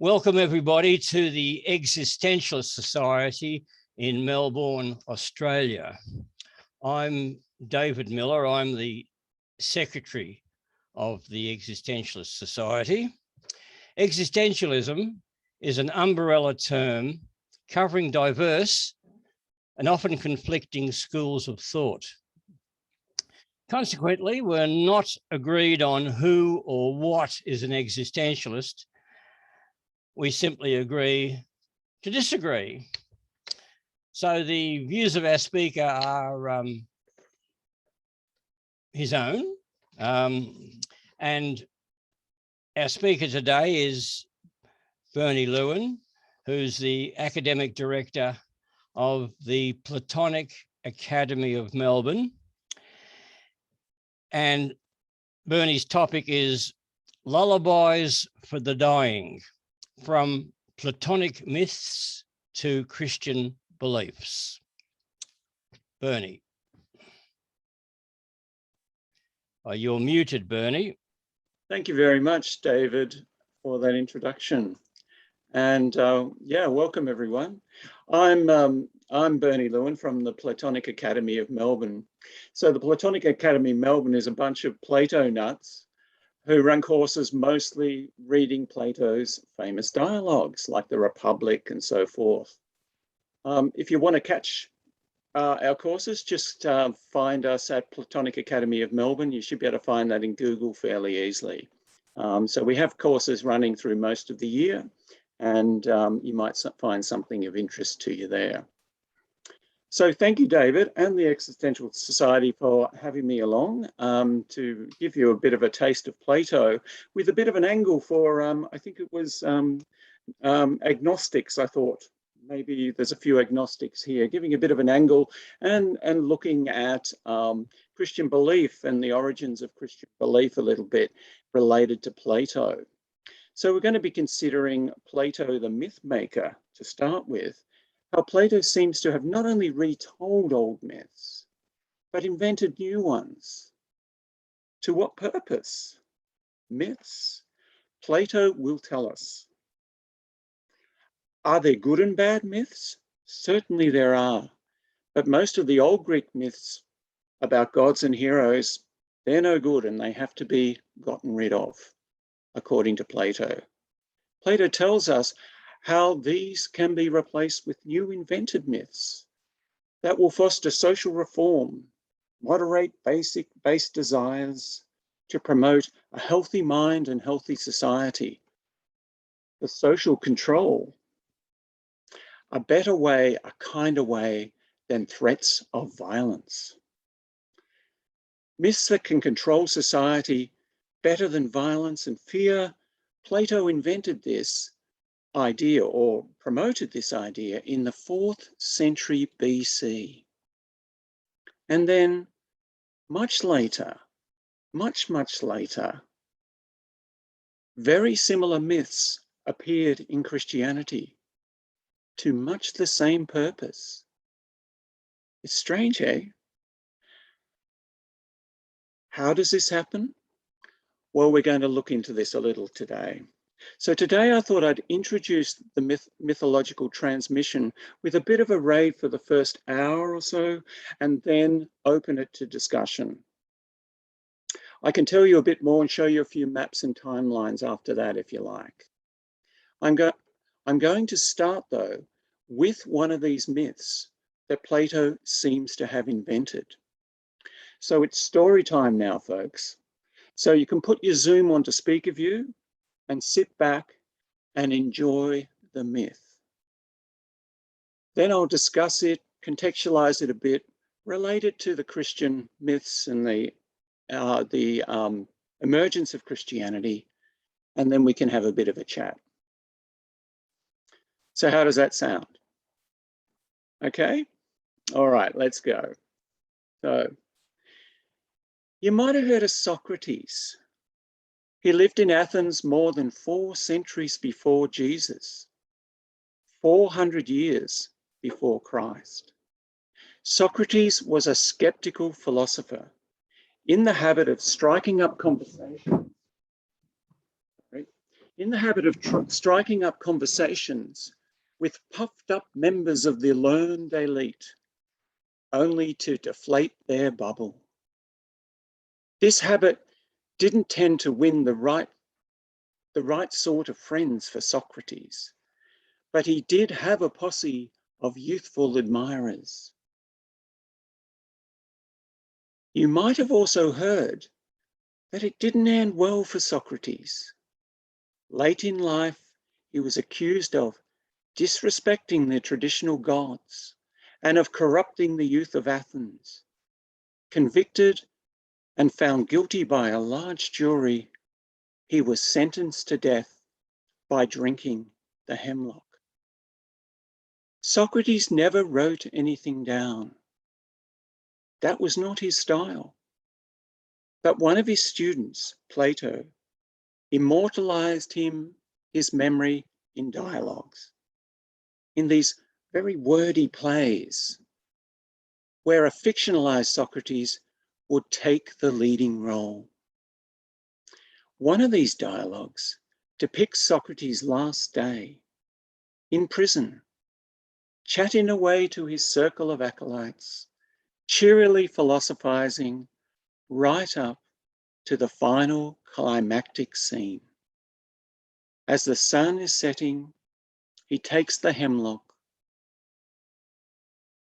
Welcome everybody to the Existentialist Society in Melbourne, Australia. I'm David Miller. I'm the Secretary of the Existentialist Society. Existentialism is an umbrella term covering diverse and often conflicting schools of thought. Consequently, we're not agreed on who or what is an existentialist. We simply agree to disagree. So the views of our speaker are his own. And our speaker today is Bernie Lewin, who's the academic director of the Platonic Academy of Melbourne. And Bernie's topic is Lullabies for the Dying, from Platonic myths to Christian beliefs. Bernie. You're muted, Bernie. Thank you very much, David, for that introduction. And yeah, welcome everyone. I'm Bernie Lewin from the Platonic Academy of Melbourne. So the Platonic Academy of Melbourne is a bunch of Plato nuts who run courses mostly reading Plato's famous dialogues like the Republic and so forth. If you want to catch our courses, just find us at Platonic Academy of Melbourne. You should be able to find that in Google fairly easily. So we have courses running through most of the year, and you might find something of interest to you there. So thank you, David, and the Existential Society for having me along to give you a bit of a taste of Plato with a bit of an angle for, I think it was agnostics, I thought. Maybe there's a few agnostics here, giving a bit of an angle and looking at Christian belief and the origins of Christian belief a little bit related to Plato. So we're going to be considering Plato the myth maker to start with. How Plato seems to have not only retold old myths, but invented new ones. To what purpose? Myths? Plato will tell us. Are there good and bad myths? Certainly there are. But most of the old Greek myths about gods and heroes, they're no good and they have to be gotten rid of, according to Plato. Plato tells us how these can be replaced with new invented myths that will foster social reform, moderate base desires, to promote a healthy mind and healthy society, the social control, a better way, a kinder way than threats of violence. Myths that can control society better than violence and fear. Plato invented this idea or promoted this idea in the 4th century BC. And then much later, much later, very similar myths appeared in Christianity to much the same purpose. It's strange, eh? How does this happen? Well, we're going to look into this a little today. So today I thought I'd introduce the mythological transmission with a bit of a raid for the first hour or so, and then open it to discussion. I can tell you a bit more and show you a few maps and timelines after that, if you like. I'm going to start, though, with one of these myths that Plato seems to have invented. So it's story time now, folks. So you can put your Zoom onto speaker view and sit back and enjoy the myth. Then I'll discuss it, contextualize it a bit, relate it to the Christian myths and the emergence of Christianity, and then we can have a bit of a chat. So how does that sound? Okay, all right, let's go. So you might have heard of Socrates. He lived in Athens more than 4 centuries before Jesus, 400 years before Christ. Socrates was a skeptical philosopher in the habit of striking up conversations in the habit of striking up conversations with puffed up members of the learned elite, only to deflate their bubble. This habit didn't tend to win the right sort of friends for Socrates, but he did have a posse of youthful admirers. You might have also heard that it didn't end well for Socrates. Late in life, he was accused of disrespecting the traditional gods and of corrupting the youth of Athens. Convicted and found guilty by a large jury, he was sentenced to death by drinking the hemlock. Socrates never wrote anything down. That was not his style. But one of his students, Plato, immortalized his memory in dialogues, in these very wordy plays, where a fictionalized Socrates would take the leading role. One of these dialogues depicts Socrates' last day in prison, chatting away to his circle of acolytes, cheerily philosophizing right up to the final climactic scene. As the sun is setting, he takes the hemlock.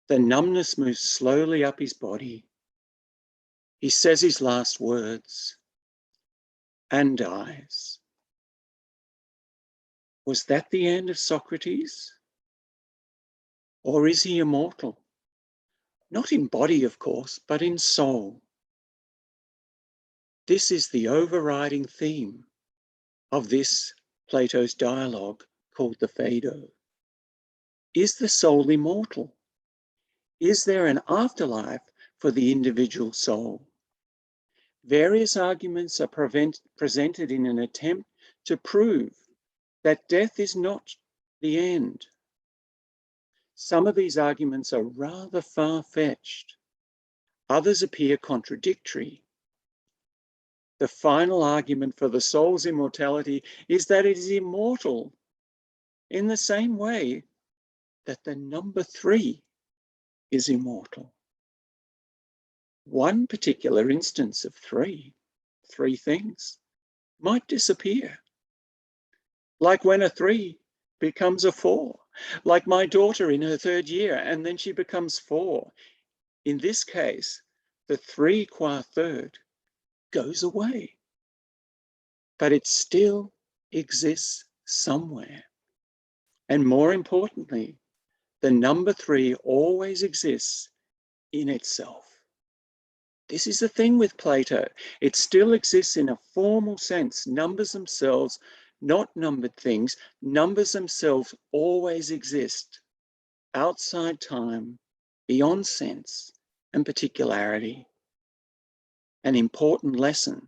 The numbness moves slowly up his body. He says his last words and dies. Was that the end of Socrates? Or is he immortal? Not in body, of course, but in soul. This is the overriding theme of this Plato's dialogue called the Phaedo. Is the soul immortal? Is there an afterlife for the individual soul? Various arguments are presented in an attempt to prove that death is not the end. Some of these arguments are rather far-fetched. Others appear contradictory. The final argument for the soul's immortality is that it is immortal in the same way that the number 3 is immortal. One particular instance of three things, might disappear. Like when a 3 becomes a 4, like my daughter in her 3rd year, and then she becomes 4. In this case, the 3 qua 3rd goes away, but it still exists somewhere. And more importantly, the number 3 always exists in itself. This is the thing with Plato. It still exists in a formal sense. Numbers themselves, not numbered things, numbers themselves always exist outside time, beyond sense and particularity. An important lesson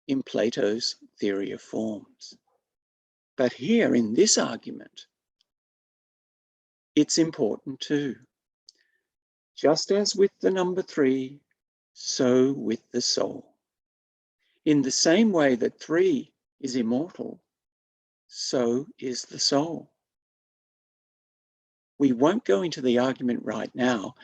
in Plato's theory of forms. But here in this argument, it's important too. Just as with the number 3, so with the soul. In the same way that 3 is immortal, so is the soul. We won't go into the argument right now,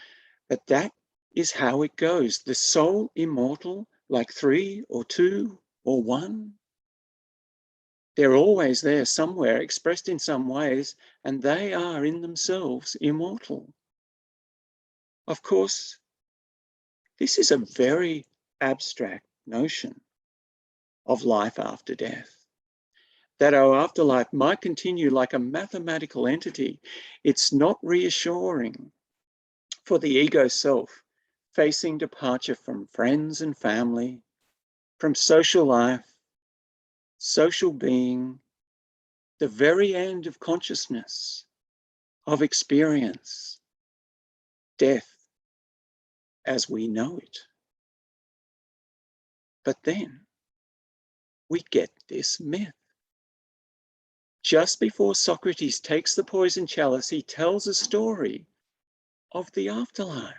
but that is how it goes. The soul immortal, like 3 or 2 or 1. They're always there somewhere, expressed in some ways, and they are in themselves immortal. Of course, this is a very abstract notion of life after death. That our afterlife might continue like a mathematical entity, it's not reassuring for the ego self facing departure from friends and family, from social life, social being, the very end of consciousness, of experience, death as we know it. But then we get this myth. Just before Socrates takes the poison chalice, he tells a story of the afterlife.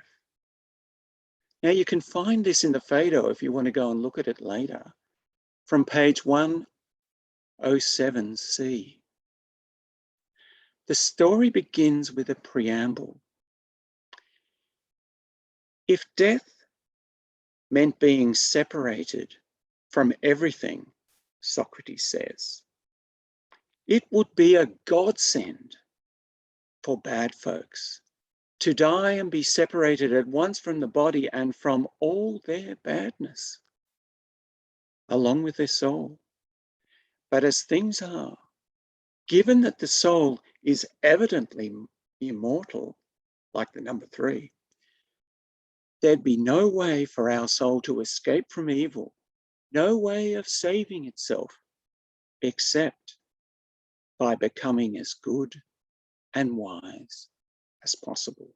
Now you can find this in the Phaedo if you want to go and look at it later, from page 1 2Oct21. The story begins with a preamble. If death meant being separated from everything, Socrates says, it would be a godsend for bad folks to die and be separated at once from the body and from all their badness, along with their soul. But as things are, given that the soul is evidently immortal, like the number 3, there'd be no way for our soul to escape from evil, no way of saving itself, except by becoming as good and wise as possible.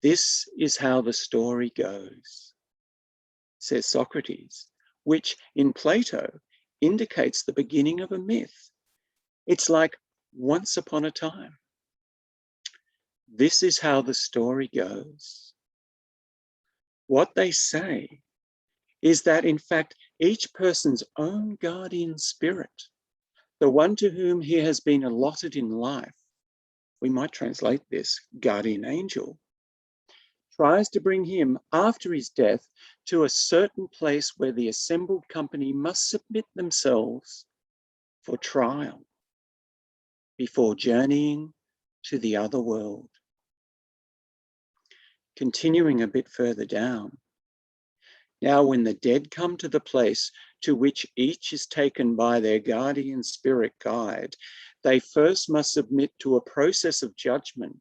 This is how the story goes, says Socrates, which in Plato indicates the beginning of a myth. It's like once upon a time. This is how the story goes. What they say is that, in fact, each person's own guardian spirit, the one to whom he has been allotted in life, we might translate this guardian angel, tries to bring him after his death to a certain place where the assembled company must submit themselves for trial before journeying to the other world. Continuing a bit further down, now when the dead come to the place to which each is taken by their guardian spirit guide, they first must submit to a process of judgment,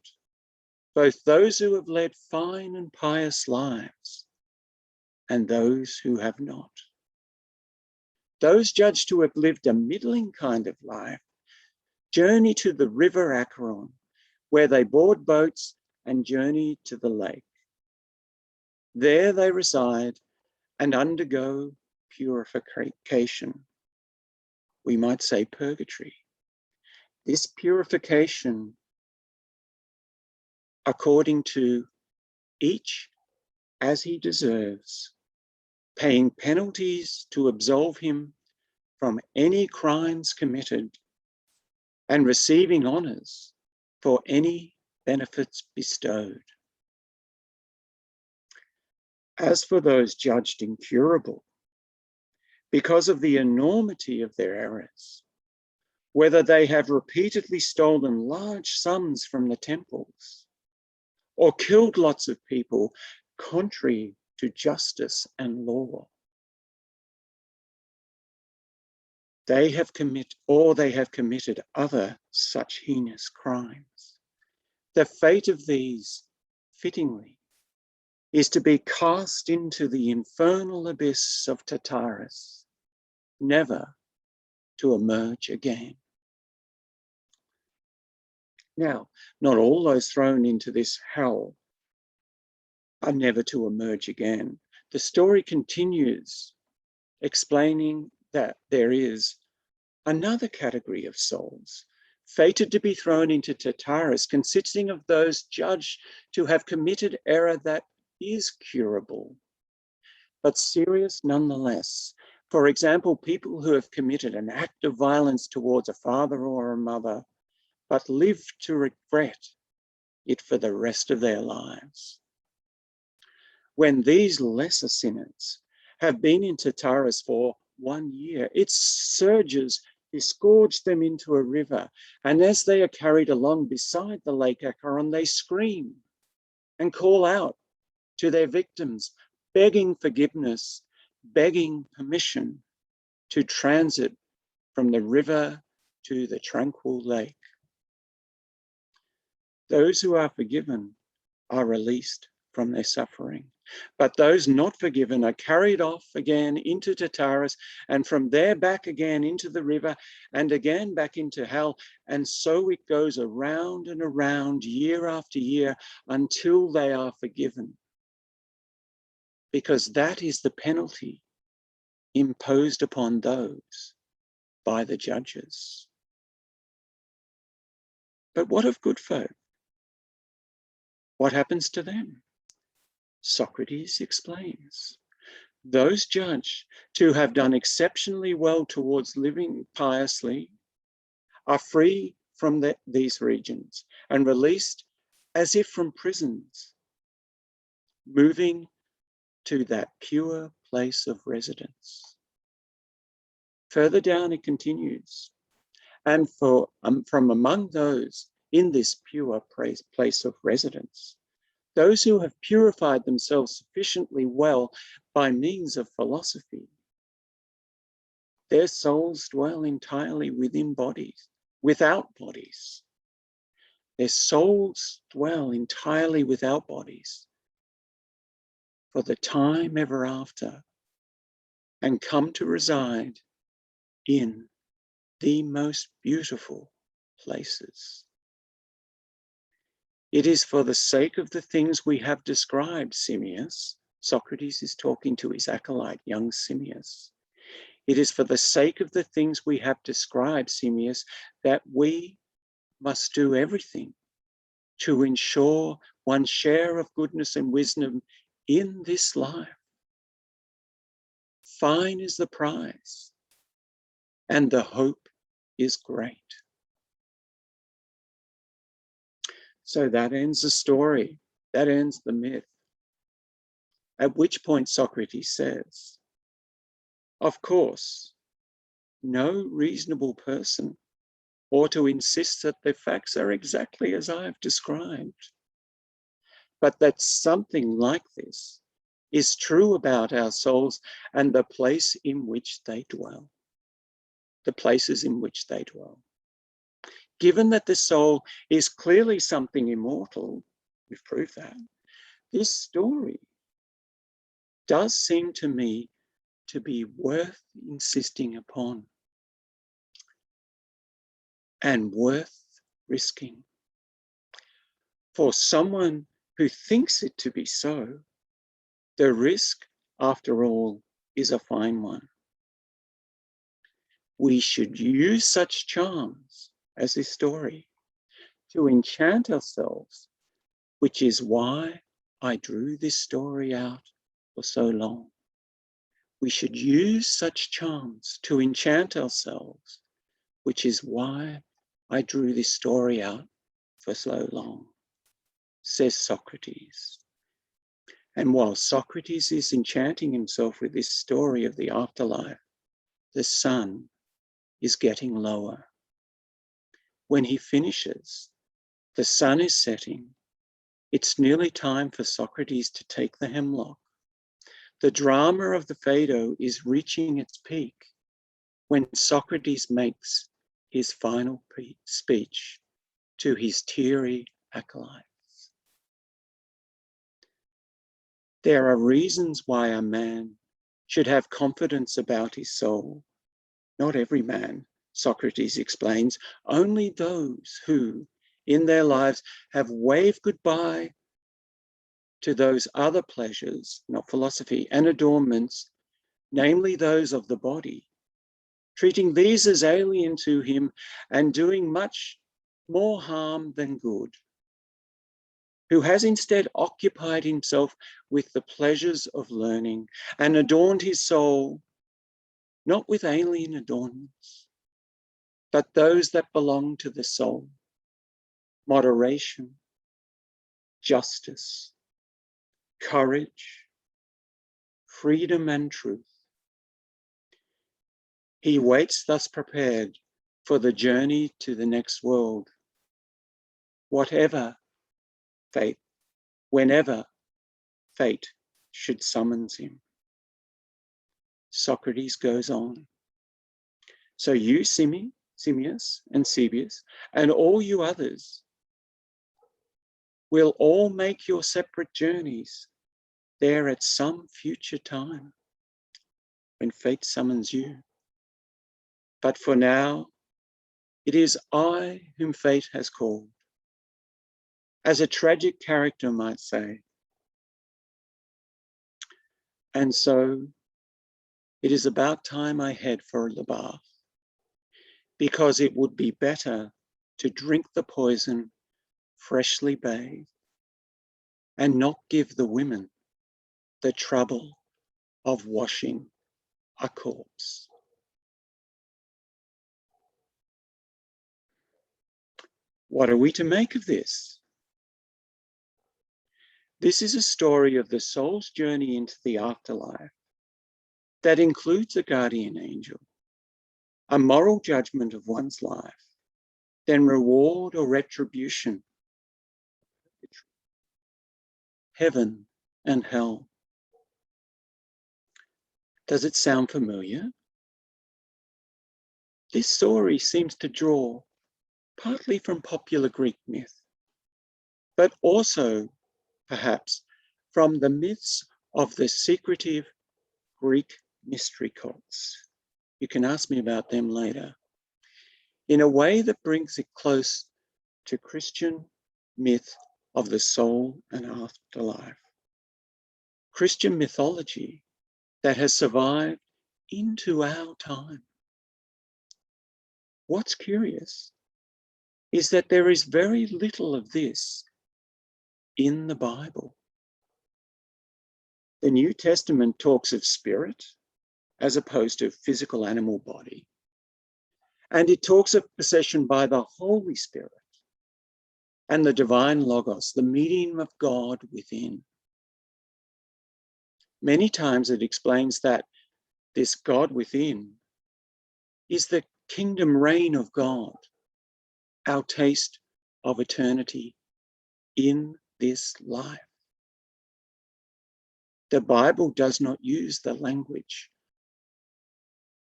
both those who have led fine and pious lives and those who have not. Those judged to have lived a middling kind of life journey to the river Acheron, where they board boats and journey to the lake. There they reside and undergo purification. We might say purgatory. This purification, according to each as he deserves, paying penalties to absolve him from any crimes committed and receiving honors for any benefits bestowed. As for those judged incurable, because of the enormity of their errors, whether they have repeatedly stolen large sums from the temples or killed lots of people contrary to justice and law, they have committed other such heinous crimes. The fate of these, fittingly, is to be cast into the infernal abyss of Tartarus, never to emerge again. Now, not all those thrown into this hell are never to emerge again. The story continues, explaining that there is another category of souls fated to be thrown into Tartarus, consisting of those judged to have committed error that is curable, but serious nonetheless. For example, people who have committed an act of violence towards a father or a mother, but live to regret it for the rest of their lives. When these lesser sinners have been in Tartarus for 1 year, its surges disgorge them into a river, and as they are carried along beside the lake Acheron, they scream and call out to their victims, begging forgiveness, begging permission to transit from the river to the tranquil lake. Those who are forgiven are released from their suffering, but those not forgiven are carried off again into Tartarus, and from there back again into the river, and again back into hell, and so it goes around and around year after year until they are forgiven. Because that is the penalty imposed upon those by the judges. But what of good folk? What happens to them? Socrates explains. those judged to have done exceptionally well towards living piously are free from these regions and released as if from prisons, moving to that pure place of residence. Further down it continues, and from among those in this pure place of residence, those who have purified themselves sufficiently well by means of philosophy, their souls dwell entirely within bodies, without bodies. Their souls dwell entirely without bodies for the time ever after, and come to reside in the most beautiful places. It is for the sake of the things we have described, Simmias. Socrates is talking to his acolyte, young Simmias. It is for the sake of the things we have described, Simmias, that we must do everything to ensure one's share of goodness and wisdom in this life. Fine is the prize, and the hope is great. So that ends the story, that ends the myth. At which point Socrates says, of course, no reasonable person ought to insist that the facts are exactly as I have described, but that something like this is true about our souls and the place in which they dwell, the places in which they dwell. Given that the soul is clearly something immortal, we've proved that, this story does seem to me to be worth insisting upon and worth risking. For someone who thinks it to be so, the risk, after all, is a fine one. We should use such charms as this story to enchant ourselves, which is why I drew this story out for so long. We should use such charms to enchant ourselves, which is why I drew this story out for so long, says Socrates. And while Socrates is enchanting himself with this story of the afterlife, the sun is getting lower. When he finishes, the sun is setting. It's nearly time for Socrates to take the hemlock. The drama of the Phaedo is reaching its peak when Socrates makes his final speech to his teary acolytes. There are reasons why a man should have confidence about his soul. Not every man, Socrates explains, only those who, in their lives, have waved goodbye to those other pleasures, not philosophy, and adornments, namely those of the body, treating these as alien to him and doing much more harm than good, who has instead occupied himself with the pleasures of learning and adorned his soul, not with alien adornments, but those that belong to the soul: moderation, justice, courage, freedom, and truth. He waits thus prepared for the journey to the next world, whatever fate, whenever fate should summons him. Socrates goes on. So you, Simmias and Cebius, and all you others, will all make your separate journeys there at some future time when fate summons you. But for now, it is I whom fate has called. As a tragic character might say. And so it is about time I head for the bath, because it would be better to drink the poison freshly bathed and not give the women the trouble of washing a corpse. What are we to make of this? This is a story of the soul's journey into the afterlife that includes a guardian angel, a moral judgment of one's life, then reward or retribution, heaven and hell. Does it sound familiar? This story seems to draw partly from popular Greek myth, but also perhaps from the myths of the secretive Greek mystery cults. You can ask me about them later. In a way that brings it close to Christian myth of the soul and afterlife. Christian mythology that has survived into our time. What's curious is that there is very little of this in the Bible. The New Testament talks of spirit as opposed to physical animal body. And it talks of possession by the Holy Spirit and the divine Logos, the medium of God within. Many times it explains that this God within is the kingdom reign of God, our taste of eternity in this life. The Bible does not use the language,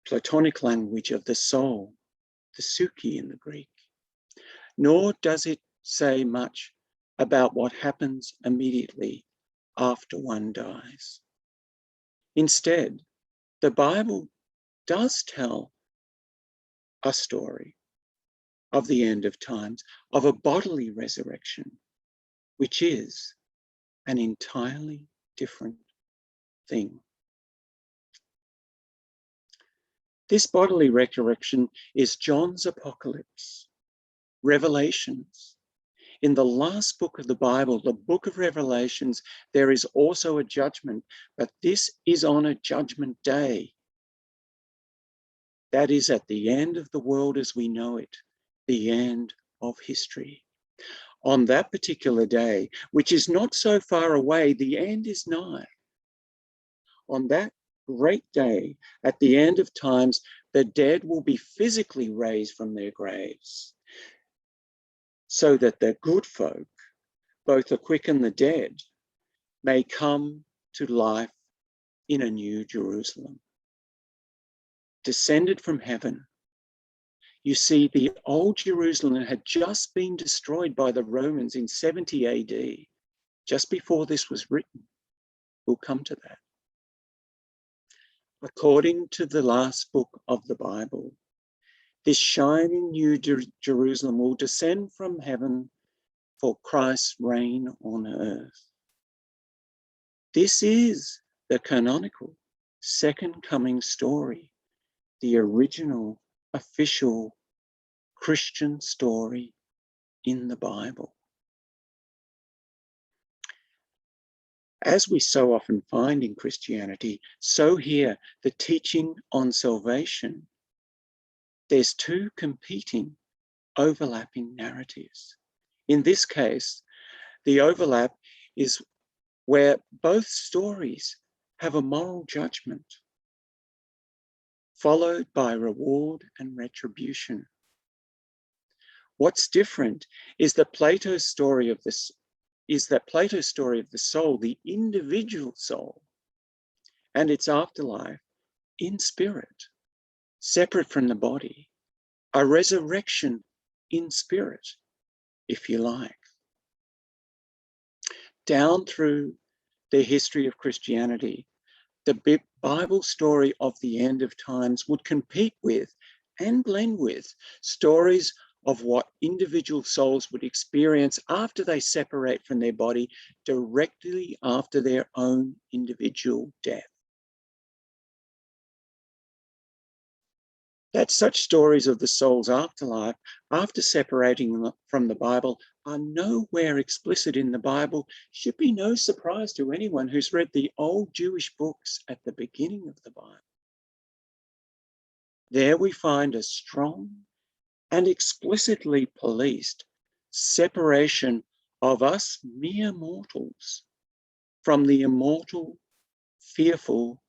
Platonic language of the soul, the psyche in the Greek, nor does it say much about what happens immediately after one dies. Instead, the Bible does tell a story of the end of times, of a bodily resurrection, which is an entirely different thing. This bodily resurrection is John's apocalypse, Revelations. In the last book of the Bible, the book of Revelations, there is also a judgment, but this is on a judgment day. That is at the end of the world as we know it, the end of history. On that particular day, which is not so far away, the end is nigh. On that great day, at the end of times, the dead will be physically raised from their graves, so that the good folk, both the quick and the dead, may come to life in a new Jerusalem. Descended from heaven. You see, the old Jerusalem had just been destroyed by the Romans in 70 AD, just before this was written. We'll come to that. According to the last book of the Bible, this shining new Jerusalem will descend from heaven for Christ's reign on earth. This is the canonical second coming story, the original official Christian story in the Bible. As we so often find in Christianity, so here, the teaching on salvation, there's two competing, overlapping narratives. In this case, the overlap is where both stories have a moral judgment, followed by reward and retribution. What's different is that Plato's story of the soul, the individual soul, and its afterlife in spirit, separate from the body, a resurrection in spirit, if you like. Down through the history of Christianity, the Bible story of the end of times would compete with and blend with stories of what individual souls would experience after they separate from their body directly after their own individual death. that such stories of the soul's afterlife, after separating from the Bible, are nowhere explicit in the Bible should be no surprise to anyone who's read the old Jewish books at the beginning of the Bible. There we find a strong and explicitly policed separation of us mere mortals from the immortal, fearful,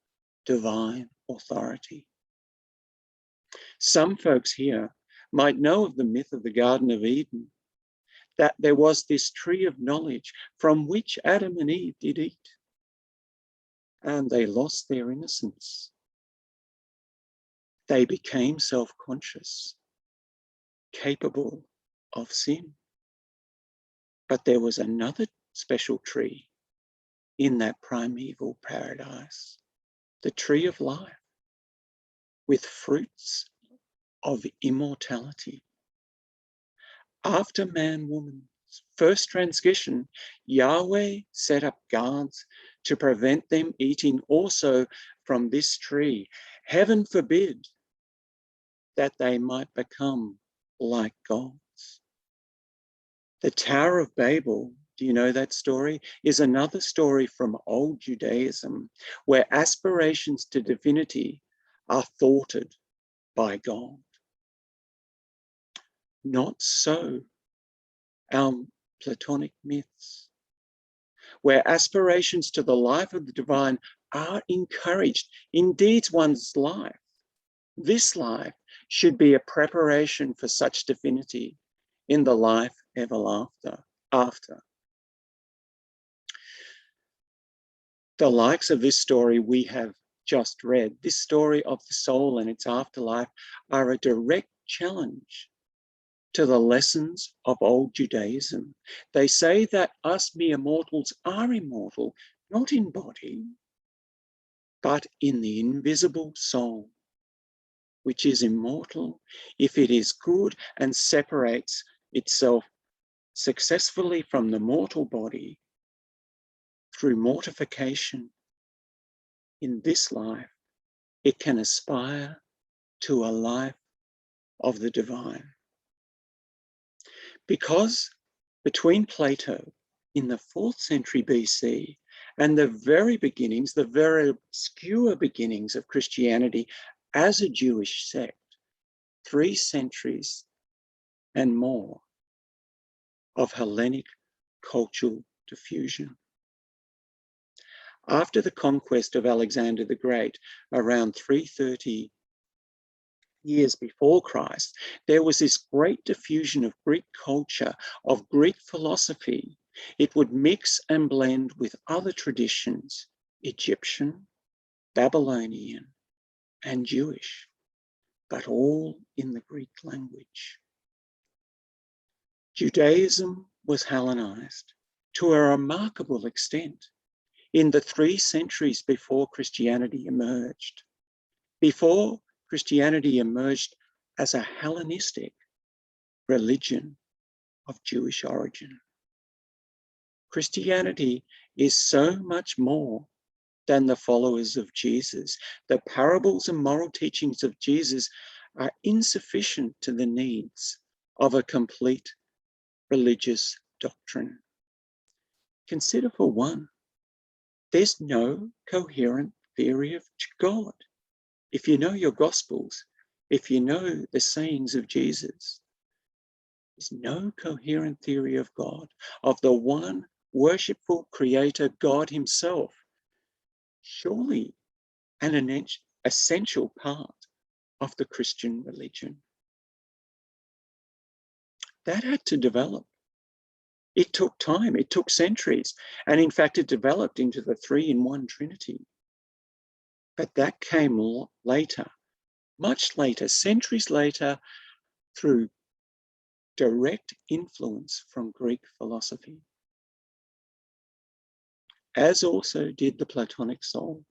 divine authority. Some folks here might know of the myth of the Garden of Eden, that there was this tree of knowledge from which Adam and Eve did eat, and they lost their innocence. They became self-conscious, capable of sin. But there was another special tree in that primeval paradise, the tree of life, with fruits of immortality. After man-woman's first transgression, Yahweh set up guards to prevent them eating also from this tree. Heaven forbid that they might become like gods. The Tower of Babel, do you know that story? Is another story from old Judaism where aspirations to divinity are thwarted by God. Not so our Platonic myths, where aspirations to the life of the divine are encouraged. Indeed, one's life, this life, should be a preparation for such divinity in the life ever after. The likes of this story we have just read, this story of the soul and its afterlife, are a direct challenge to the lessons of old Judaism. They say that us mere mortals are immortal, not in body, but in the invisible soul, which is immortal if it is good and separates itself successfully from the mortal body through mortification. In this life, it can aspire to a life of the divine. Because between Plato in the 4th century BC and the very beginnings, the very obscure beginnings of Christianity as a Jewish sect, 3 centuries and more of Hellenic cultural diffusion. After the conquest of Alexander the Great, around 330 years before Christ, there was this great diffusion of Greek culture, of Greek philosophy. It would mix and blend with other traditions, Egyptian, Babylonian, and Jewish, but all in the Greek language. Judaism was Hellenized to a remarkable extent in the 3 centuries before Christianity emerged. Before Christianity emerged as a Hellenistic religion of Jewish origin. Christianity is so much more than the followers of Jesus. The parables and moral teachings of Jesus are insufficient to the needs of a complete religious doctrine. Consider for one, there's no coherent theory of God. If you know your Gospels, if you know the sayings of Jesus, there's no coherent theory of God, of the one worshipful creator, God himself. Surely an essential part of the Christian religion. That had to develop. It took time, it took centuries, and in fact it developed into the 3-in-1 Trinity. But that came later, much later, centuries later, through direct influence from Greek philosophy, as also did the Platonic soul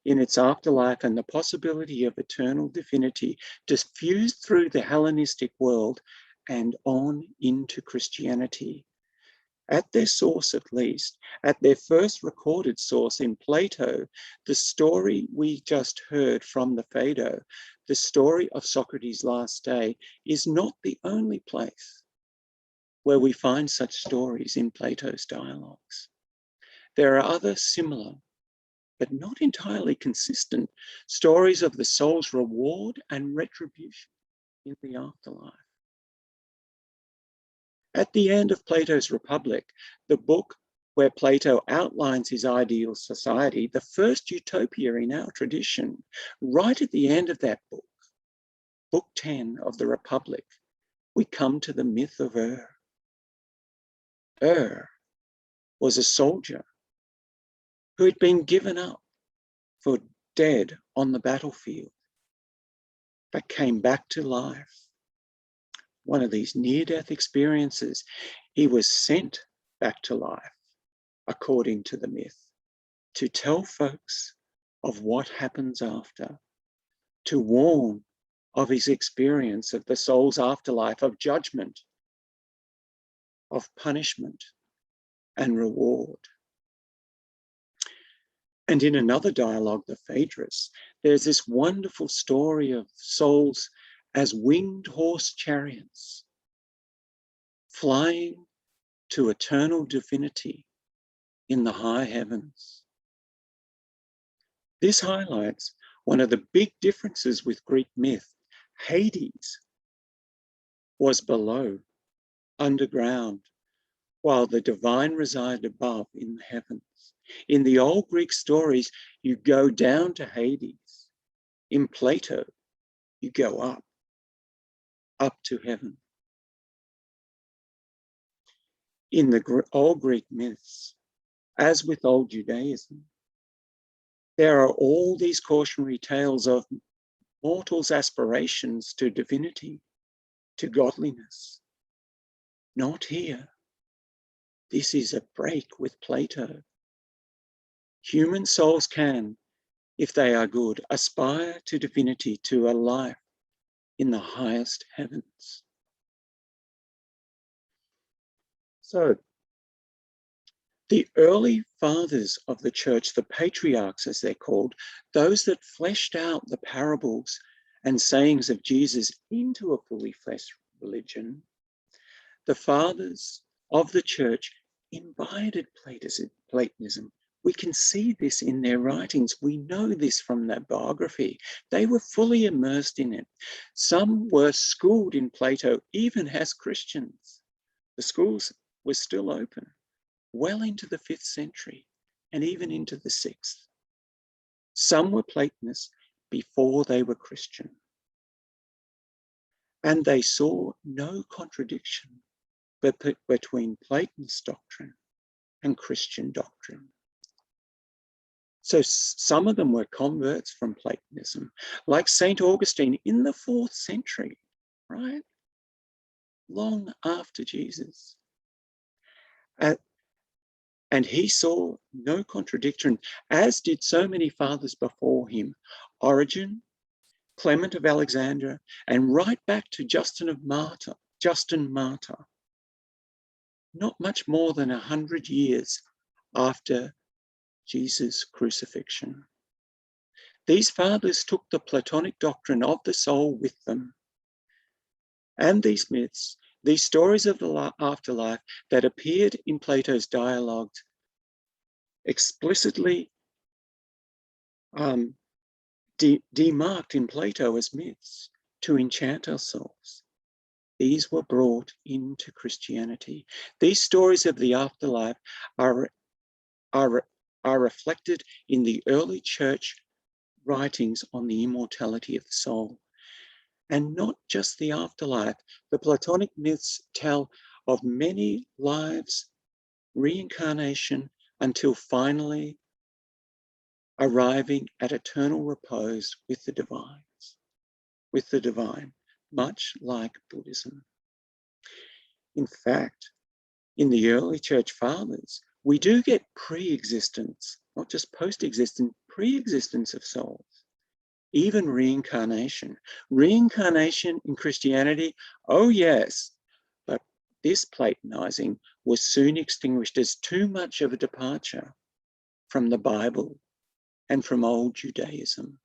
in its afterlife and the possibility of eternal divinity diffused through the Hellenistic world and on into Christianity. At their source, at least, at their first recorded source in Plato, the story we just heard from the Phaedo, the story of Socrates' last day, is not the only place where we find such stories in Plato's dialogues. There are other similar, but not entirely consistent, stories of the soul's reward and retribution in the afterlife. At the end of Plato's Republic, the book where Plato outlines his ideal society, the first utopia in our tradition, right at the end of that book, Book 10 of the Republic, we come to the myth of Ur was a soldier who had been given up for dead on the battlefield, but came back to life. One of these near-death experiences, he was sent back to life, according to the myth, to tell folks of what happens after, to warn of his experience of the soul's afterlife, of judgment, of punishment and reward. And in another dialogue, the Phaedrus, there's this wonderful story of souls as winged horse chariots, flying to eternal divinity in the high heavens. This highlights one of the big differences with Greek myth. Hades was below, underground, while the divine resided above in the heavens. In the old Greek stories, you go down to Hades. In Plato, you go up to heaven. In the old Greek myths, as with old Judaism, there are all these cautionary tales of mortals' aspirations to divinity, to godliness. Not here. This is a break with Plato. Human souls can, if they are good, aspire to divinity, to a life in the highest heavens. So, the early fathers of the church, the patriarchs as they're called, those that fleshed out the parables and sayings of Jesus into a fully fleshed religion, the fathers of the church imbibed Platonism. We can see this in their writings. We know this from their biography. They were fully immersed in it. Some were schooled in Plato, even as Christians. The schools were still open, well into the 5th century and even into the 6th. Some were Platonists before they were Christian. And they saw no contradiction between Platonist doctrine and Christian doctrine. So some of them were converts from Platonism, like St. Augustine in the 4th century, right? Long after Jesus. And he saw no contradiction, as did so many fathers before him. Origen, Clement of Alexandria, and right back to Justin Martyr. Not much more than 100 years after Jesus' crucifixion. These fathers took the Platonic doctrine of the soul with them. And these myths, these stories of the afterlife that appeared in Plato's dialogues, explicitly demarked in Plato as myths to enchant ourselves. These were brought into Christianity. These stories of the afterlife are reflected in the early church writings on the immortality of the soul. And not just the afterlife. The Platonic myths tell of many lives, reincarnation, until finally arriving at eternal repose with the divine, much like Buddhism. In fact, in the early church fathers, we do get pre-existence, not just post-existence, pre-existence of souls, even reincarnation. Reincarnation in Christianity, oh yes, but this Platonizing was soon extinguished as too much of a departure from the Bible and from old Judaism.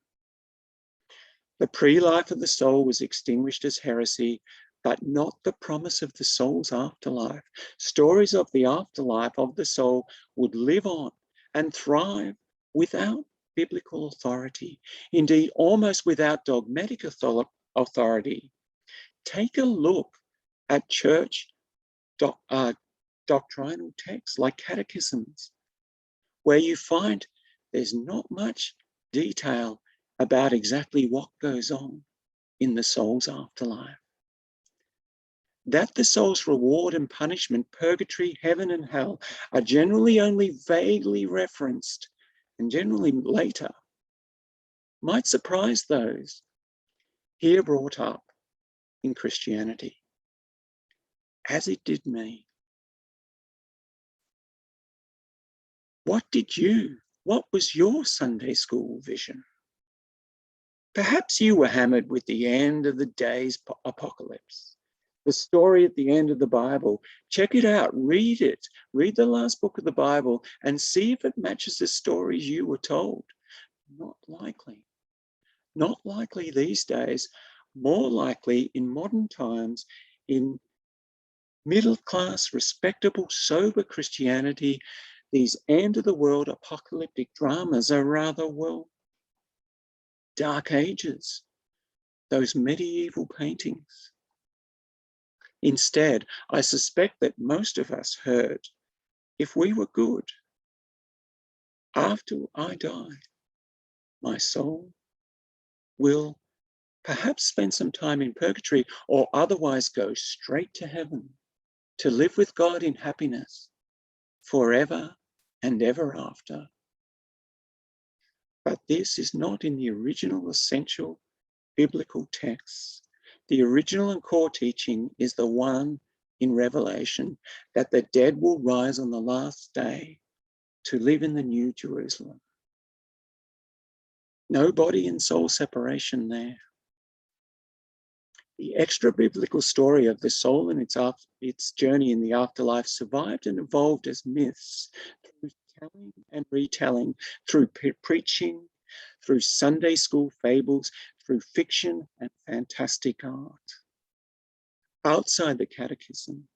The pre-life of the soul was extinguished as heresy, but not the promise of the soul's afterlife. Stories of the afterlife of the soul would live on and thrive without biblical authority, indeed almost without dogmatic authority. Take a look at church doctrinal texts like catechisms, where you find there's not much detail about exactly what goes on in the soul's afterlife. That the soul's reward and punishment, purgatory, heaven and hell, are generally only vaguely referenced, and generally later, might surprise those here brought up in Christianity, as it did me. What was your Sunday school vision? Perhaps you were hammered with the end of the day's apocalypse, the story at the end of the Bible. Check it out, read it, read the last book of the Bible and see if it matches the stories you were told. Not likely. Not likely these days, more likely in modern times, in middle-class, respectable, sober Christianity, these end-of-the-world apocalyptic dramas are rather, well, Dark Ages, those medieval paintings. Instead, I suspect that most of us heard, if we were good, after I die, my soul will perhaps spend some time in purgatory or otherwise go straight to heaven to live with God in happiness forever and ever after. But this is not in the original essential biblical texts. The original and core teaching is the one in Revelation, that the dead will rise on the last day to live in the New Jerusalem. No body and soul separation there. The extra-biblical story of the soul and its journey in the afterlife survived and evolved as myths through telling and retelling, through preaching, through Sunday school fables, through fiction and fantastic art. Outside the catechism,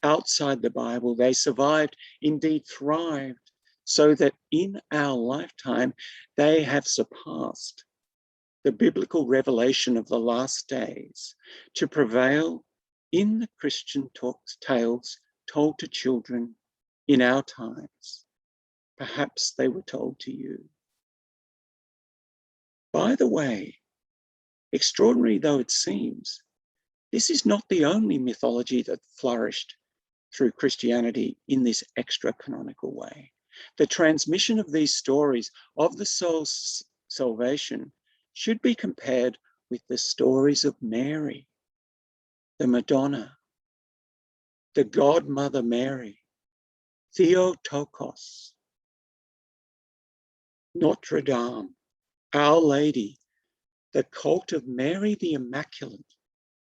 outside the Bible, they survived, indeed thrived, so that in our lifetime, they have surpassed the biblical revelation of the last days to prevail in the Christian tales told to children in our times. Perhaps they were told to you. By the way, extraordinary though it seems, this is not the only mythology that flourished through Christianity in this extra-canonical way. The transmission of these stories of the soul's salvation should be compared with the stories of Mary, the Madonna, the Godmother Mary, Theotokos, Notre Dame, Our Lady, the cult of Mary the Immaculate,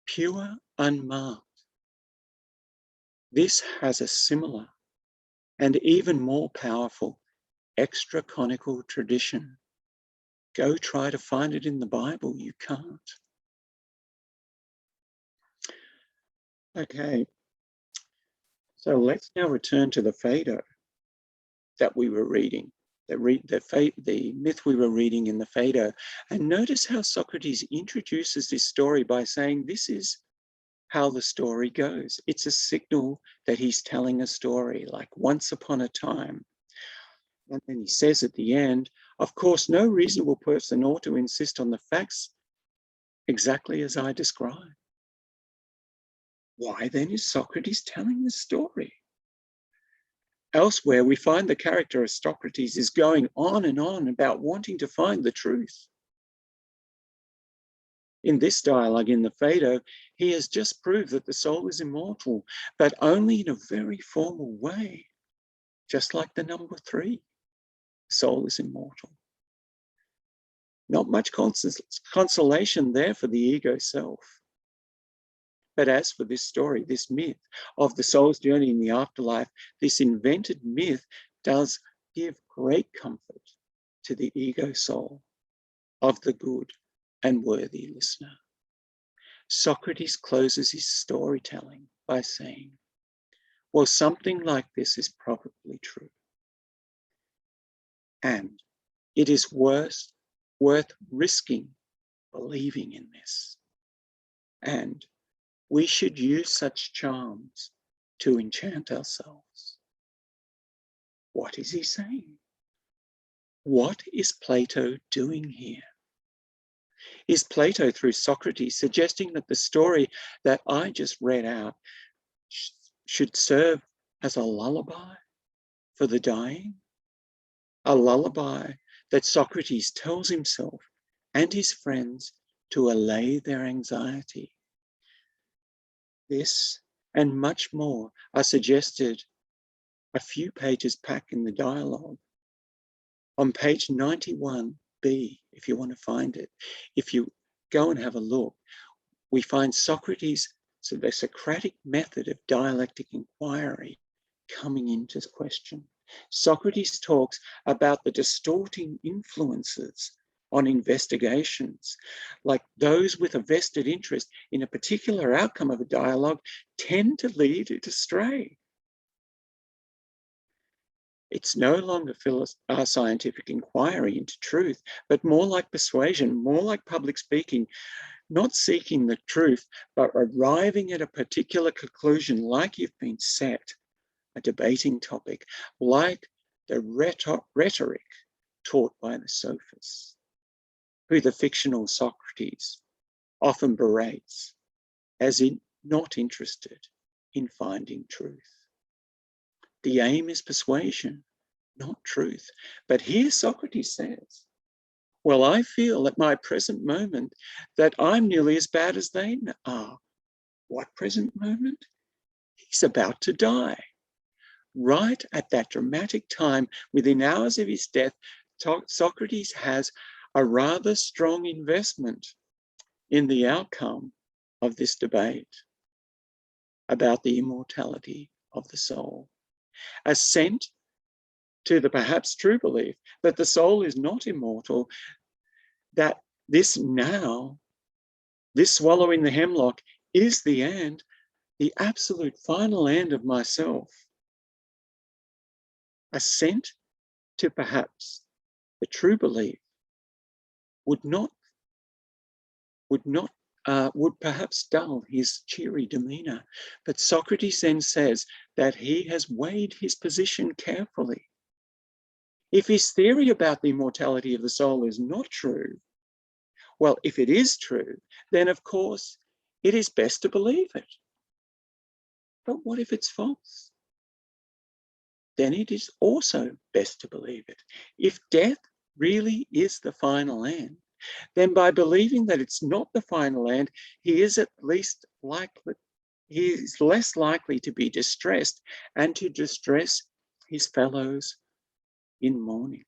pure, unmarked. This has a similar and even more powerful extra-canonical tradition. Go try to find it in the Bible, you can't. Okay, so let's now return to the Phaedo that we were reading, the myth we were reading in the Phaedo, and notice how Socrates introduces this story by saying this is how the story goes. It's a signal that he's telling a story, like once upon a time. And then he says at the end, of course, no reasonable person ought to insist on the facts exactly as I describe. Why then is Socrates telling the story? Elsewhere, we find the character of Socrates is going on and on about wanting to find the truth. In this dialogue in the Phaedo, he has just proved that the soul is immortal, but only in a very formal way, just like the number 3. Soul is immortal. Not much consolation there for the ego self. But as for this story, this myth of the soul's journey in the afterlife, this invented myth does give great comfort to the ego soul of the good and worthy listener. Socrates closes his storytelling by saying, well, something like this is probably true. And it is worth risking believing in this. And we should use such charms to enchant ourselves. What is he saying? What is Plato doing here? Is Plato, through Socrates, suggesting that the story that I just read out should serve as a lullaby for the dying? A lullaby that Socrates tells himself and his friends to allay their anxiety. This and much more are suggested a few pages back in the dialogue. On page 91b, if you want to find it, if you go and have a look, we find Socrates, so the Socratic method of dialectic inquiry coming into question. Socrates talks about the distorting influences on investigations, like those with a vested interest in a particular outcome of a dialogue tend to lead it astray. It's no longer scientific inquiry into truth, but more like persuasion, more like public speaking, not seeking the truth, but arriving at a particular conclusion like you've been set, a debating topic, like the rhetoric taught by the sophists, who the fictional Socrates often berates as not interested in finding truth. The aim is persuasion, not truth. But here Socrates says, well, I feel at my present moment that I'm nearly as bad as they are. What present moment? He's about to die. Right at that dramatic time, within hours of his death, Socrates has a rather strong investment in the outcome of this debate about the immortality of the soul. Assent to the perhaps true belief that the soul is not immortal, that this now, this swallowing the hemlock is the end, the absolute final end of myself. Assent to perhaps the true belief would perhaps dull his cheery demeanor. But Socrates then says that he has weighed his position carefully. If his theory about the immortality of the soul is not true, well, if it is true, then of course it is best to believe it. But what if it's false? Then it is also best to believe it. If death really is the final end, then by believing that it's not the final end, he is less likely to be distressed and to distress his fellows in mourning.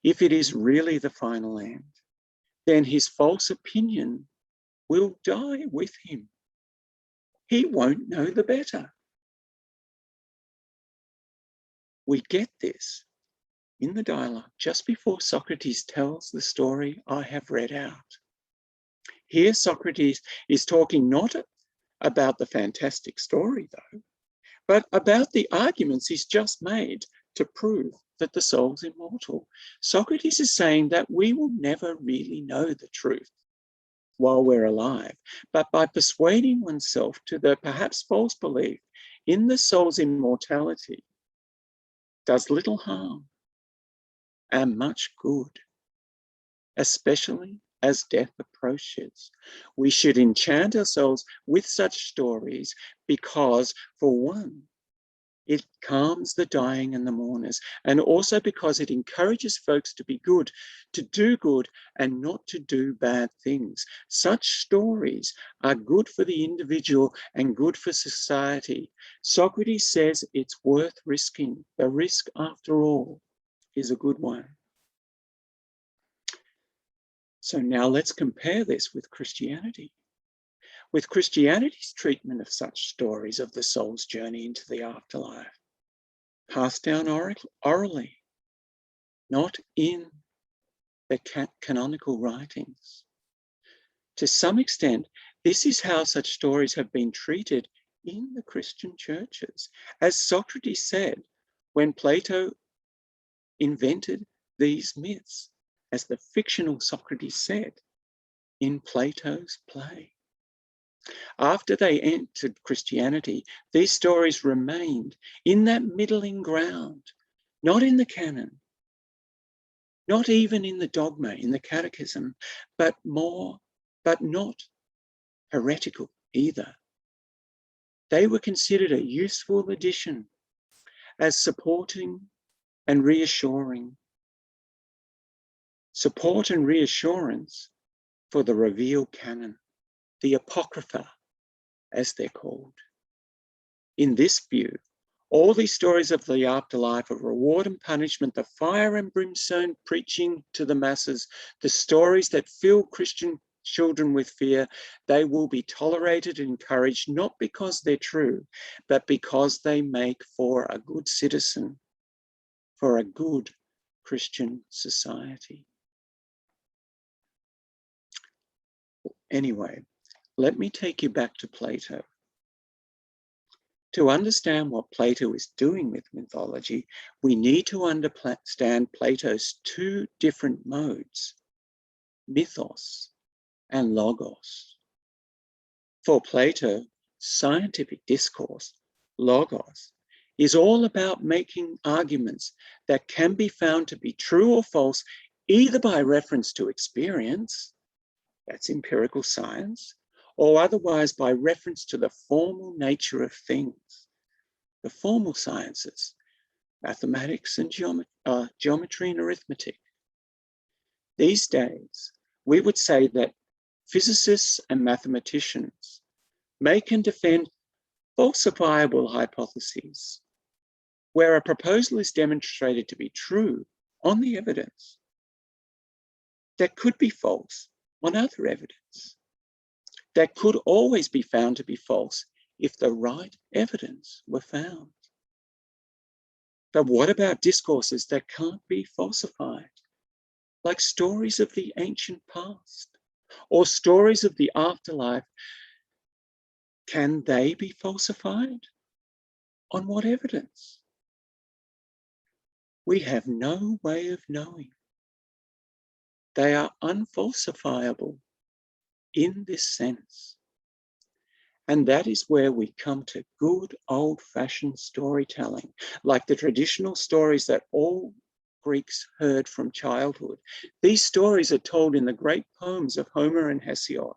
If it is really the final end, then his false opinion will die with him. He won't know the better. We get this in the dialogue just before Socrates tells the story I have read out. Here Socrates is talking not about the fantastic story though, but about the arguments he's just made to prove that the soul's immortal. Socrates is saying that we will never really know the truth while we're alive, but by persuading oneself to the perhaps false belief in the soul's immortality does little harm and much good, especially as death approaches. We should enchant ourselves with such stories because, for one, it calms the dying and the mourners, and also because it encourages folks to be good, to do good and not to do bad things. Such stories are good for the individual and good for society. Socrates says it's worth risking. The risk, after all, is a good one. So now let's compare this with Christianity. with Christianity's treatment of such stories of the soul's journey into the afterlife, passed down orally, not in the canonical writings. To some extent, this is how such stories have been treated in the Christian churches. As Socrates said, when Plato invented these myths, as the fictional Socrates said in Plato's play. After they entered Christianity, these stories remained in that middling ground, not in the canon, not even in the dogma, in the catechism, but not heretical either. They were considered a useful addition as supporting and reassuring. Support and reassurance for the revealed canon, the Apocrypha, as they're called. In this view, all these stories of the afterlife, of reward and punishment, the fire and brimstone preaching to the masses, the stories that fill Christian children with fear, they will be tolerated and encouraged, not because they're true, but because they make for a good citizen, for a good Christian society. Anyway, let me take you back to Plato. To understand what Plato is doing with mythology, we need to understand Plato's two different modes, mythos and logos. For Plato, scientific discourse, logos, is all about making arguments that can be found to be true or false, either by reference to experience, that's empirical science, or otherwise by reference to the formal nature of things, the formal sciences, mathematics and geometry and arithmetic. These days, we would say that physicists and mathematicians make and defend falsifiable hypotheses, where a proposal is demonstrated to be true on the evidence that could be false on other evidence, that could always be found to be false if the right evidence were found. But what about discourses that can't be falsified, like stories of the ancient past or stories of the afterlife? Can they be falsified? On what evidence? We have no way of knowing. They are unfalsifiable in this sense. And that is where we come to good old-fashioned storytelling, like the traditional stories that all Greeks heard from childhood. These stories are told in the great poems of Homer and Hesiod.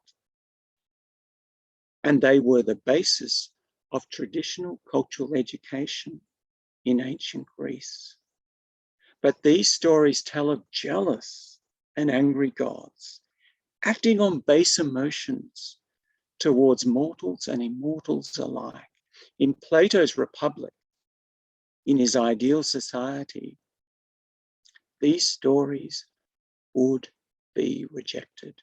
And they were the basis of traditional cultural education in ancient Greece. But these stories tell of jealous and angry gods acting on base emotions towards mortals and immortals alike. In Plato's Republic, in his ideal society, these stories would be rejected.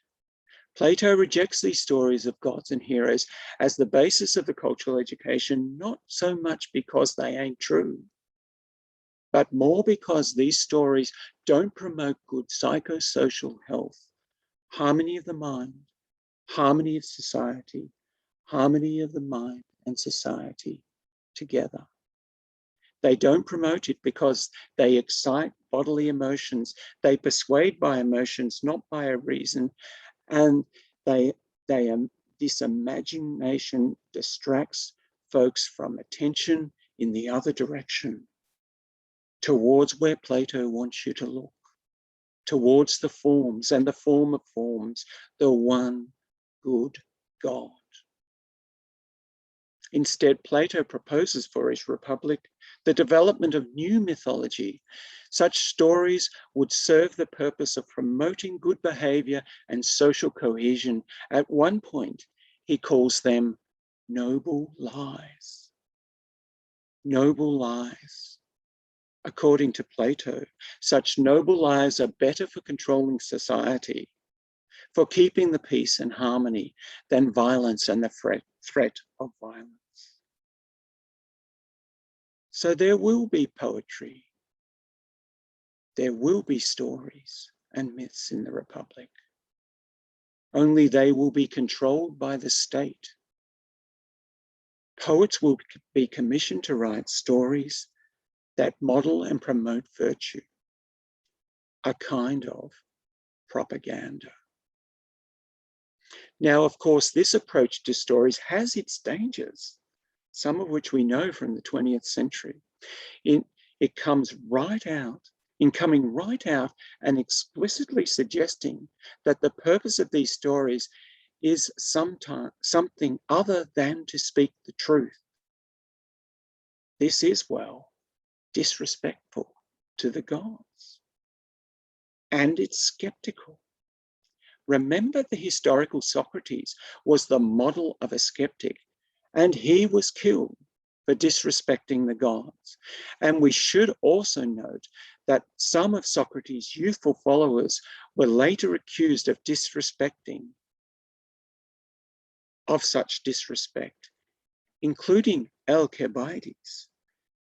Plato rejects these stories of gods and heroes as the basis of the cultural education, not so much because they ain't true, but more because these stories don't promote good psychosocial health, harmony of the mind, harmony of society, harmony of the mind and society together. They don't promote it because they excite bodily emotions. They persuade by emotions, not by a reason. And this imagination distracts folks from attention in the other direction, towards where Plato wants you to look, towards the forms and the form of forms, the one good God. Instead, Plato proposes for his Republic the development of new mythology. Such stories would serve the purpose of promoting good behavior and social cohesion. At one point, he calls them noble lies. Noble lies. According to Plato, such noble lies are better for controlling society, for keeping the peace and harmony than violence and the threat of violence. So there will be poetry, there will be stories and myths in the Republic. Only they will be controlled by the state. Poets will be commissioned to write stories that model and promote virtue, a kind of propaganda. Now, of course, this approach to stories has its dangers, some of which we know from the 20th century. It comes right out, in coming right out and explicitly suggesting that the purpose of these stories is something other than to speak the truth. This is, well, disrespectful to the gods. And it's skeptical. Remember, the historical Socrates was the model of a skeptic, and he was killed for disrespecting the gods. And we should also note that some of Socrates' youthful followers were later accused of such disrespect, including Alcibiades,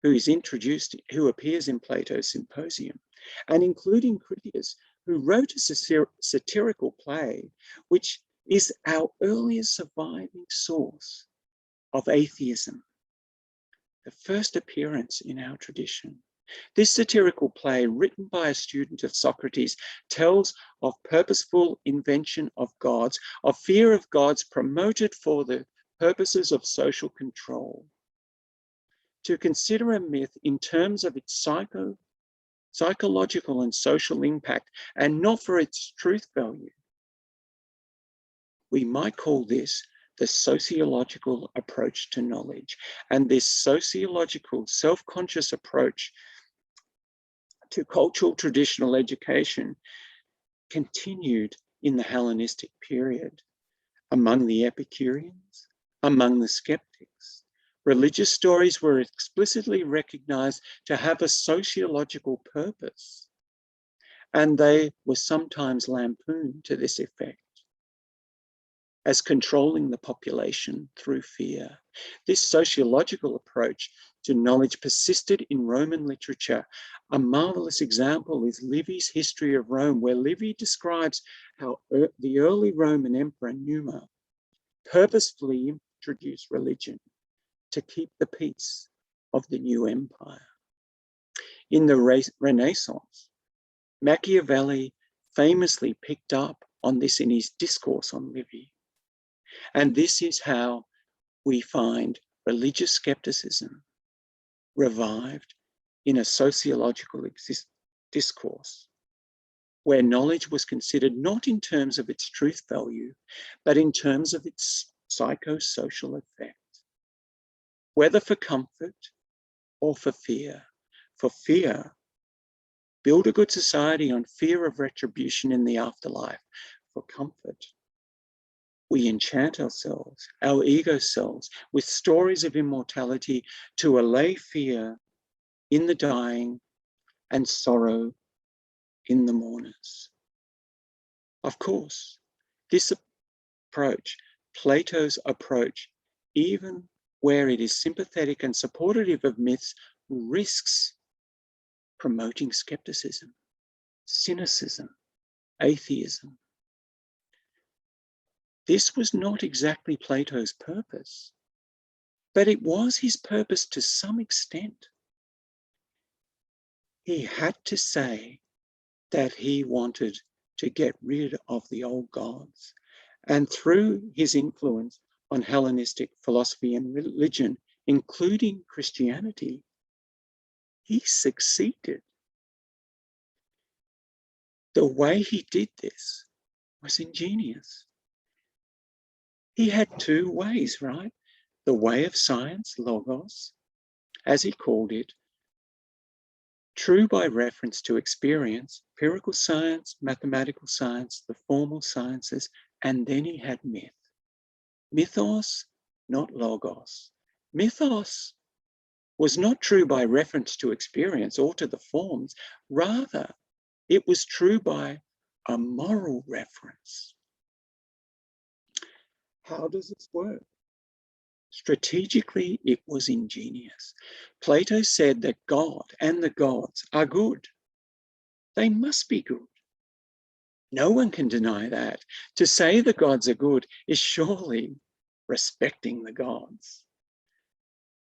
who appears in Plato's Symposium, and including Critias, who wrote a satirical play, which is our earliest surviving source of atheism, the first appearance in our tradition. This satirical play, written by a student of Socrates, tells of purposeful invention of gods, of fear of gods promoted for the purposes of social control. To consider a myth in terms of its psychological and social impact, and not for its truth value, we might call this the sociological approach to knowledge. And this sociological, self-conscious approach to cultural traditional education continued in the Hellenistic period among the Epicureans, among the skeptics. Religious stories were explicitly recognized to have a sociological purpose, and they were sometimes lampooned to this effect as controlling the population through fear. This sociological approach to knowledge persisted in Roman literature. A marvelous example is Livy's History of Rome, where Livy describes how the early Roman Emperor Numa purposefully introduced religion to keep the peace of the new empire. In the Renaissance, Machiavelli famously picked up on this in his discourse on Livy. And this is how we find religious skepticism revived in a sociological discourse, where knowledge was considered not in terms of its truth value, but in terms of its psychosocial effect, whether for comfort or for fear. For fear, build a good society on fear of retribution in the afterlife. For comfort, we enchant ourselves, our ego selves, with stories of immortality to allay fear in the dying and sorrow in the mourners. Of course, this approach, Plato's approach, even where it is sympathetic and supportive of myths, risks promoting skepticism, cynicism, atheism. This was not exactly Plato's purpose, but it was his purpose to some extent. He had to say that he wanted to get rid of the old gods. And through his influence on Hellenistic philosophy and religion, including Christianity, he succeeded. The way he did this was ingenious. He had two ways, right? The way of science, logos, as he called it, true by reference to experience, empirical science, mathematical science, the formal sciences, and then he had myth. Mythos, not logos. Mythos was not true by reference to experience or to the forms, rather, it was true by a moral reference. How does this work? Strategically, it was ingenious. Plato said that God and the gods are good. They must be good. No one can deny that. To say the gods are good is surely respecting the gods.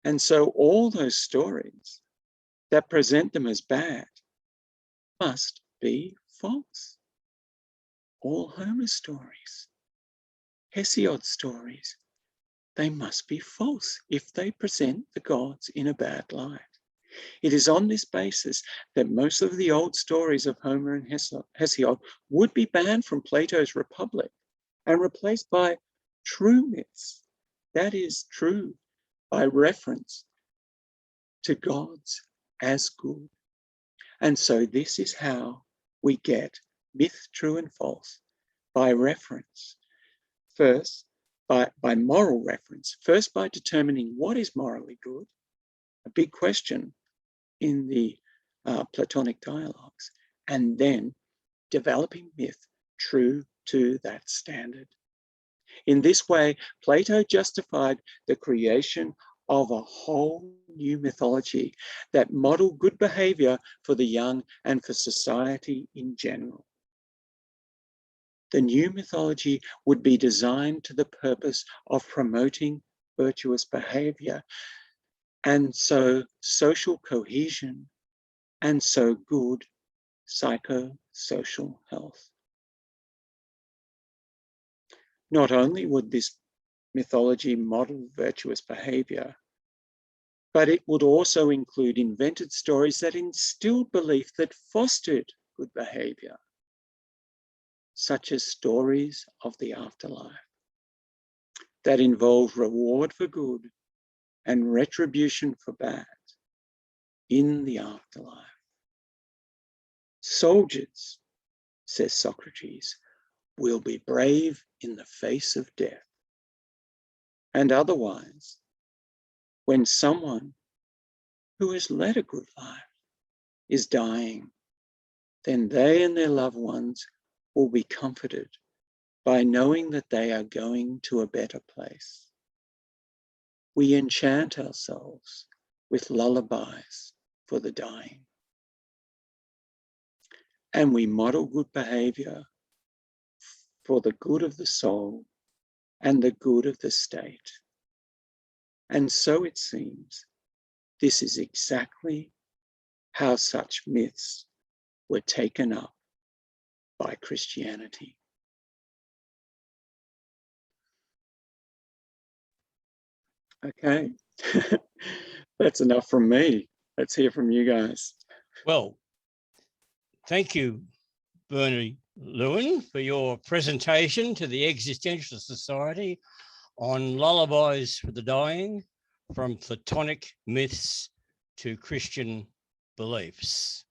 And so all those stories that present them as bad must be false. All Homer stories, Hesiod stories, they must be false if they present the gods in a bad light. It is on this basis that most of the old stories of Homer and Hesiod would be banned from Plato's Republic and replaced by true myths. That is true by reference to gods as good. And so this is how we get myth, true and false, by reference. First, by moral reference. First, by determining what is morally good, a big question in the Platonic dialogues, and then developing myth true to that standard. In this way, Plato justified the creation of a whole new mythology that modeled good behavior for the young and for society in general. The new mythology would be designed to the purpose of promoting virtuous behavior, and so social cohesion, and so good psychosocial health. Not only would this mythology model virtuous behavior, but it would also include invented stories that instilled belief that fostered good behavior, such as stories of the afterlife that involve reward for good and retribution for bad in the afterlife. Soldiers, says Socrates, will be brave in the face of death. And otherwise, when someone who has led a good life is dying, then they and their loved ones will be comforted by knowing that they are going to a better place. We enchant ourselves with lullabies for the dying. And we model good behavior for the good of the soul and the good of the state. And so it seems, this is exactly how such myths were taken up by Christianity. Okay, that's enough from me. Let's hear from you guys. Well, thank you, Bernie Lewin, for your presentation to the Existentialist Society on lullabies for the dying, from Platonic myths to Christian beliefs.